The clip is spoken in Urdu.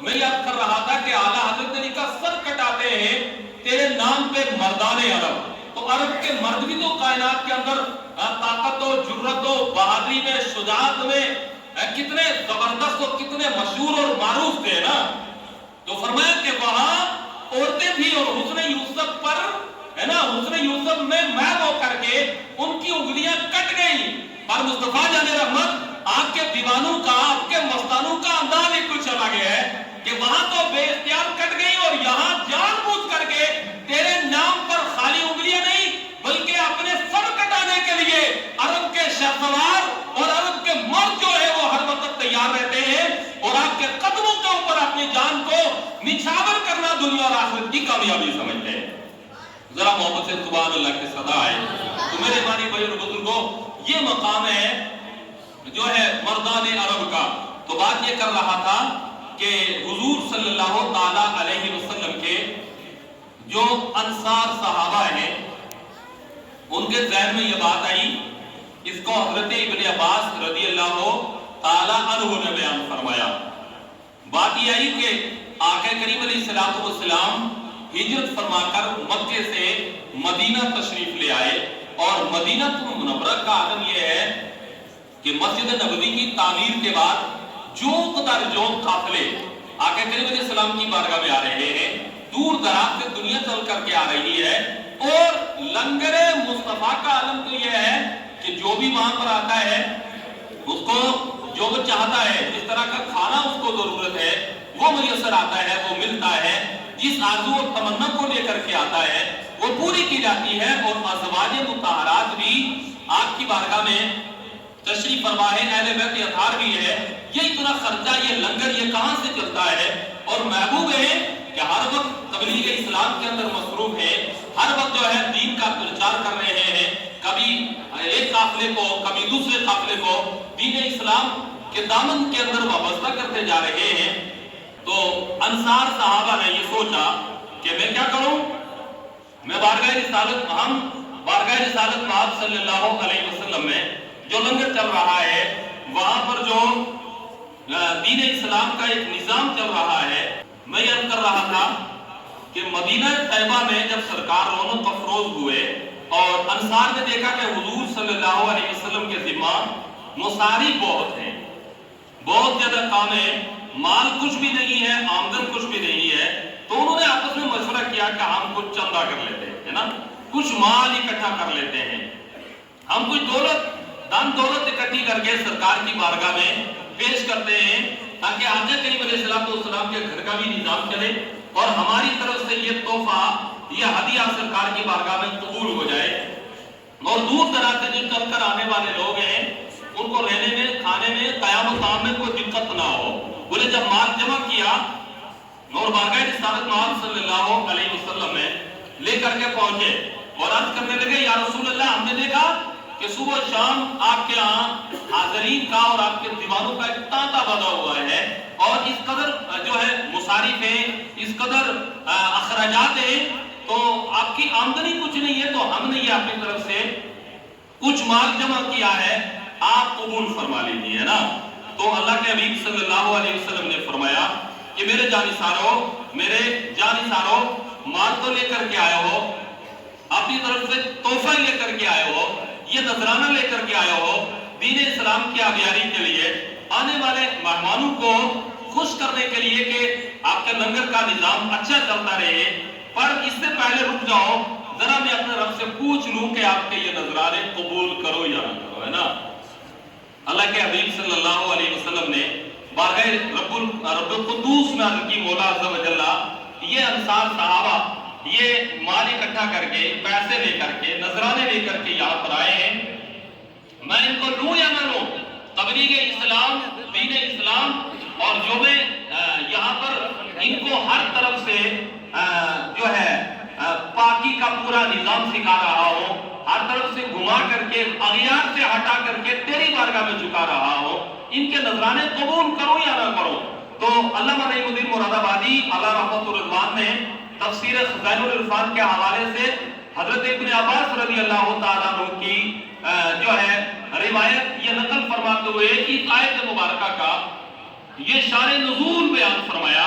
میں یاد کر رہا تھا کہ اعلیٰ حضرت علی کا سر کٹاتے ہیں تیرے نام پہ مردان عرب. تو عرب کے مرد بھی تو کائنات کے اندر طاقت و جرت و بہادری میں، شجاعت میں کتنے زبردست اور کتنے مشہور اور معروف تھے نا. تو فرمایا کہ وہاں عورتیں تھیں اور حسن یوسف پر ہے نا، حسن یوسف میں محو ہو کر کے ان کی انگلیاں کٹ گئیں. پر مصطفیٰ جان رحمت آپ کے دیوانوں کا، آپ کے مستانوں کا انداز ہی کچھ الگ ہے کہ وہاں تو بے اختیار کٹ گئی اور یہاں جان بوجھ کر کے تیرے نام پر خالی انگلیاں نہیں بلکہ اپنے سر کٹانے کے لیے عرب کے شہسوار اور عرب کے مرد جو ہے وہ ہر وقت تیار رہتے ہیں اور آپ کے قدموں کے اوپر اپنی جان کو نچھاور کرنا دنیا اور آخرت کی کامیابی سمجھتے ہیں. ذرا محبت سے سبحان اللہ کی صدا ہے. تو میرے بھائی بھائی اور بزرگوں، یہ مقام ہے جو ہے مردان عرب کا. تو بات یہ کر رہا تھا کہ حضور صلی اللہ تعالی علیہ وسلم کے جو انصار صحابہ ہیں ان کے ذہن میں یہ بات آئی. اس کو حضرت ابن عباس رضی اللہ تعالی عنہ نے بیان فرمایا. بات یہ آئی کہ آقا کریم علیہ السلام ہجرت فرما کر مکے سے مدینہ تشریف لے آئے اور مدینہ منورہ کا عالم یہ ہے کہ مسجد نبوی کی تعمیر کے بعد جوق در جوق قافلے آقا کریم علیہ السلام کی بارگاہ میں آ رہے ہیں. دور دراز سے دنیا چل کر کے آ رہی ہے اور لنگر مصطفیٰ کا عالم تو یہ ہے کہ جو بھی وہاں پر آتا ہے اس کو جو وہ چاہتا ہے، جس طرح کا کھانا اس کو ضرورت ہے وہ میسر آتا ہے، وہ ملتا ہے. جس آرزو اور تمنا کو لے کر کے آتا ہے وہ پوری کی جاتی ہے. اور ازواج مطہرات بھی آپ کی بارگاہ میں تشریف فرما ہے، اہل بیت اطہار بھی ہے. یہ اتنا خرچہ، یہ لنگر یہ کہاں سے چلتا ہے؟ اور محبوب ہے کہ ہر وقت تبلیغ اسلام کے اندر مصروف ہے، ہر وقت جو ہے دین کا پرچار کر رہے ہیں. کبھی ایک قافلے کو، کبھی دوسرے قافلے کو دین اسلام کے دامن کے اندر وابستہ کرتے جا رہے ہیں. تو انصار صحابہ نے یہ سوچا کہ میں کیا کروں، میں بارگاہ رسالت، ہم بارگاہ رسالت محمد صلی اللہ علیہ وسلم میں جو لنگر چل رہا ہے وہاں پر جو دین اسلام کا ایک نظام چل رہا ہے. میں یہ کر رہا تھا کہ مدینہ طیبہ میں جب سرکار رونق افروز ہوئے اور انصار نے دیکھا کہ حضور صلی اللہ علیہ وسلم کے ذمہ مصاری بہت ہیں، بہت زیادہ کام ہے، مال کچھ بھی نہیں ہے، آمدن کچھ بھی نہیں ہے. تو انہوں نے آپس میں مشورہ کیا کہ ہم کچھ چندہ کر لیتے ہیں نا، کچھ مال اکٹھا کر لیتے ہیں، ہم کچھ دولت اکٹھی کر کے سرکار کی بارگاہ میں پیش کرتے ہیں تاکہ آقا کریم علیہ السلام کے گھر کا بھی نظام چلے اور ہماری طرف سے یہ تحفہ، یہ ہدیہ سرکار کی بارگاہ میں قبول ہو جائے. اور دور دراز سے جو چل کر آنے والے لوگ ہیں ان کو رہنے میں، کھانے میں، قیام و قام میں کوئی دقت نہ ہو. انہیں جب مال جمع کیا اور بارگاہ رسالت محمد صلی اللہ علیہ وسلم میں لے کر کے پہنچے اور عرض کرنے لگے یا رسول اللہ، ہم نے دیکھا کہ صبح شام آپ کے ہاں حاضرین کا اور آپ کے دیوانوں کا ایک تانتا بنا ہوا ہے اور اس قدر جو ہے مصارف ہیں، اس قدر اخراجات ہیں، تو آپ کی آمدنی کچھ نہیں ہے، تو ہم نے یہ اپنی طرف سے کچھ مال جمع کیا ہے، آپ قبول فرما لیجیے نا. تو اللہ کے حبیب صلی اللہ علیہ وسلم نے فرمایا کہ میرے جانثارو مال تو لے کر کے آئے ہو، اپنی طرف سے تحفہ لے کر کے آئے ہو، یہ نذرانہ لے کر کے آئے ہو دین اسلام کی آبیاری کے لیے، آنے والے مہمانوں کو خوش کرنے کے لیے کہ آپ کے لنگر کا نظام اچھا چلتا رہے. پر اس سے پہلے رک جاؤ، ذرا میں اپنے رب سے پوچھ لوں کہ آپ کے یہ نذرانے قبول کرو یا نہ کرو، ہے نا. اللہ کے حبیب صلی اللہ علیہ وسلم نے بارگاہ رب القدوس میں عرض کی، مولا عز و جل، یہ انصار صحابہ یہ مال اکٹھا کر کے، پیسے لے کر کے، نذرانے لے کر کے یہاں پر آئے ہیں، میں ان کو لوں یا نہ لوں؟ تبلیغ اسلام، دین اسلام، اور جو میں یہاں پر ان کو ہر طرف سے جو ہے پاکی کا پورا نظام سکھا رہا ہوں، ہر طرف سے گھما کر کے، اغیار سے ہٹا کر کے تیری بارگاہ میں جھکا رہا ہوں، ان کے نذرانے قبول کرو یا نہ کرو؟ تو علامہ نعیم الدین مراد آبادی علیہ رحمۃ الرضوان نے تفسیر خزائن العرفان کے حوالے سے حضرت ابن عباس رضی اللہ تعالیٰ عنہ کی جو ہے روایت یہ نقل فرماتے ہوئے اس آیت مبارکہ کا یہ شان نزول بیان فرمایا